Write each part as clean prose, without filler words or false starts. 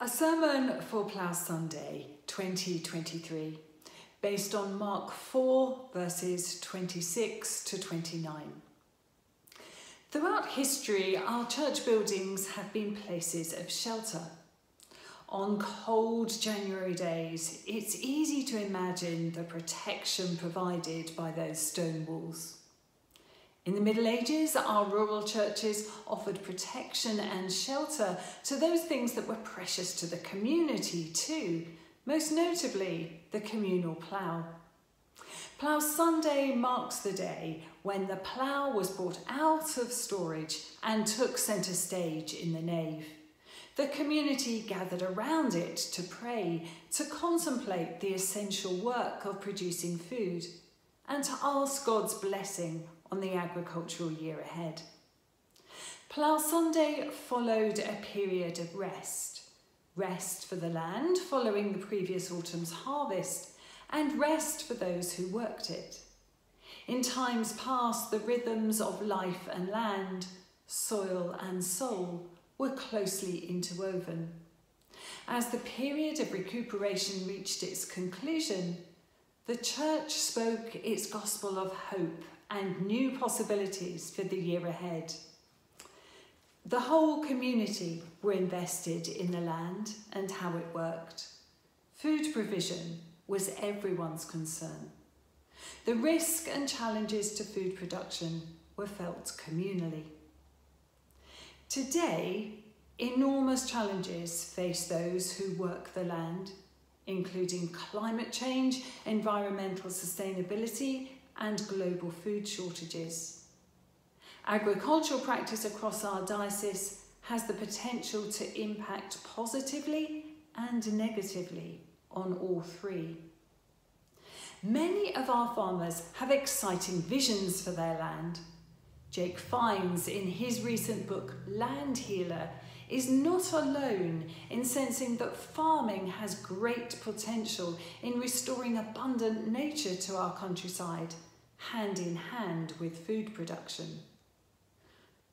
A sermon for Plough Sunday 2023, based on Mark 4 verses 26 to 29. Throughout history, our church buildings have been places of shelter. On cold January days, it's easy to imagine the protection provided by those stone walls. In the Middle Ages, our rural churches offered protection and shelter to those things that were precious to the community too, most notably the communal plough. Plough Sunday marks the day when the plough was brought out of storage and took centre stage in the nave. The community gathered around it to pray, to contemplate the essential work of producing food, and to ask God's blessing on the agricultural year ahead. Plough Sunday followed a period of rest for the land following the previous autumn's harvest, and rest for those who worked it. In times past, the rhythms of life and land, soil and soul were closely interwoven. As the period of recuperation reached its conclusion, the church spoke its gospel of hope and new possibilities for the year ahead. The whole community were invested in the land and how it worked. Food provision was everyone's concern. The risk and challenges to food production were felt communally. Today, enormous challenges face those who work the land, including climate change, environmental sustainability, and global food shortages. Agricultural practice across our diocese has the potential to impact positively and negatively on all three. Many of our farmers have exciting visions for their land. Jake Fiennes, in his recent book Land Healer, is not alone in sensing that farming has great potential in restoring abundant nature to our countryside, hand in hand with food production.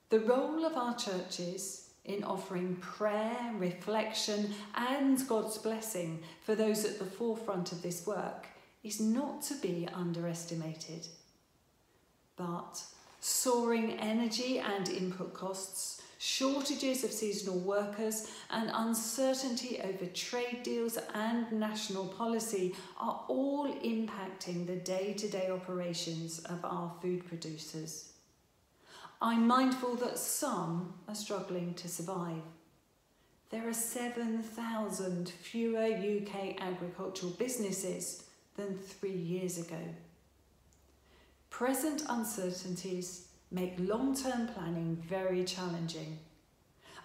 The role of our churches in offering prayer, reflection, and God's blessing for those at the forefront of this work is not to be underestimated. But soaring energy and input costs, shortages of seasonal workers, and uncertainty over trade deals and national policy are all impacting the day-to-day operations of our food producers. I'm mindful that some are struggling to survive. There are 7,000 fewer UK agricultural businesses than 3 years ago. Present uncertainties make long-term planning very challenging.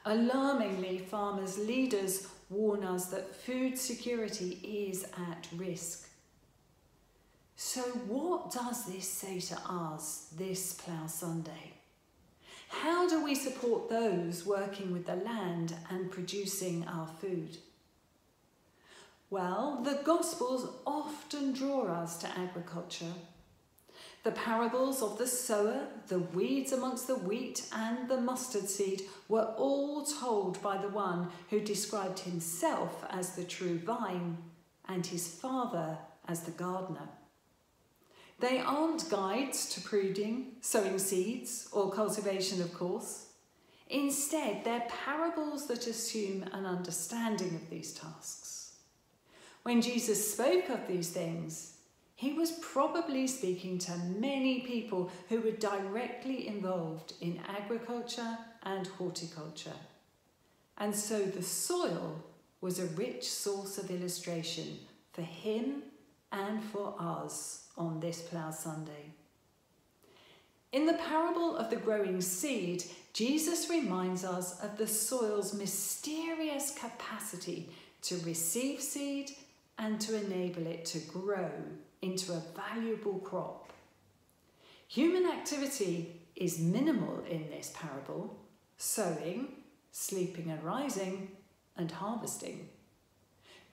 Alarmingly, farmers' leaders warn us that food security is at risk. So what does this say to us this Plough Sunday? How do we support those working with the land and producing our food? Well, the Gospels often draw us to agriculture. The parables of the sower, the weeds amongst the wheat, and the mustard seed were all told by the one who described himself as the true vine and his Father as the gardener. They aren't guides to pruding, sowing seeds, or cultivation, of course. Instead, they're parables that assume an understanding of these tasks. When Jesus spoke of these things, he was probably speaking to many people who were directly involved in agriculture and horticulture. And so the soil was a rich source of illustration for him and for us on this Plough Sunday. In the parable of the growing seed, Jesus reminds us of the soil's mysterious capacity to receive seed and to enable it to grow into a valuable crop. Human activity is minimal in this parable: sowing, sleeping and rising, and harvesting.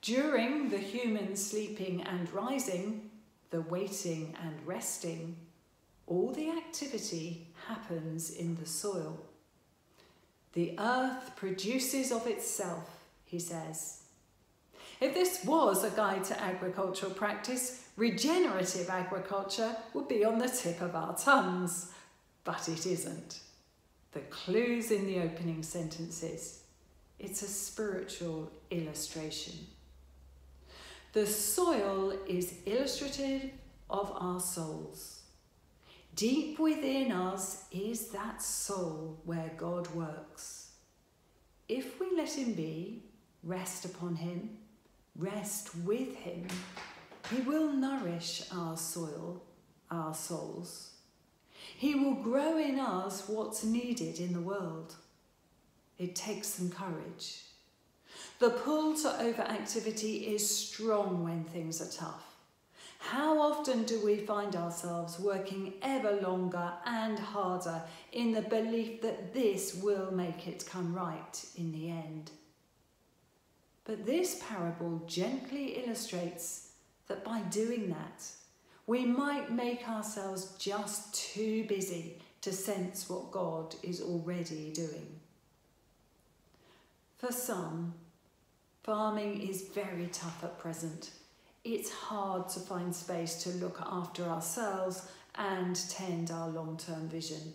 During the human sleeping and rising, the waiting and resting, all the activity happens in the soil. The earth produces of itself, he says. If this was a guide to agricultural practice, regenerative agriculture would be on the tip of our tongues, but it isn't. The clue's in the opening sentences. It's a spiritual illustration. The soil is illustrative of our souls. Deep within us is that soul where God works. If we let him be, rest upon him, rest with him, he will nourish our soil, our souls. He will grow in us what's needed in the world. It takes some courage. The pull to overactivity is strong when things are tough. How often do we find ourselves working ever longer and harder in the belief that this will make it come right in the end? But this parable gently illustrates that by doing that, we might make ourselves just too busy to sense what God is already doing. For some, farming is very tough at present. It's hard to find space to look after ourselves and tend our long-term vision.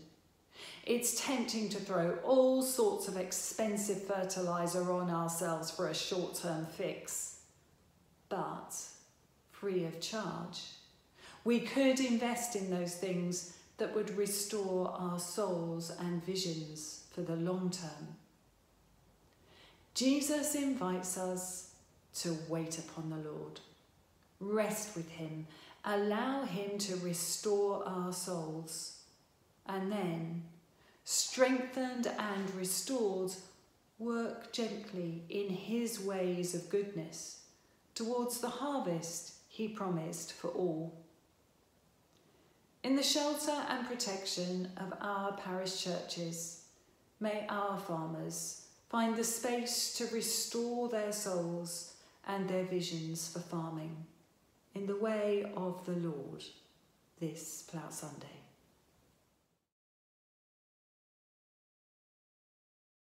It's tempting to throw all sorts of expensive fertiliser on ourselves for a short-term fix. But, free of charge, we could invest in those things that would restore our souls and visions for the long term. Jesus invites us to wait upon the Lord, rest with him, allow him to restore our souls, and then, strengthened and restored, work gently in his ways of goodness towards the harvest he promised for all. In the shelter and protection of our parish churches, may our farmers find the space to restore their souls and their visions for farming in the way of the Lord this Plough Sunday.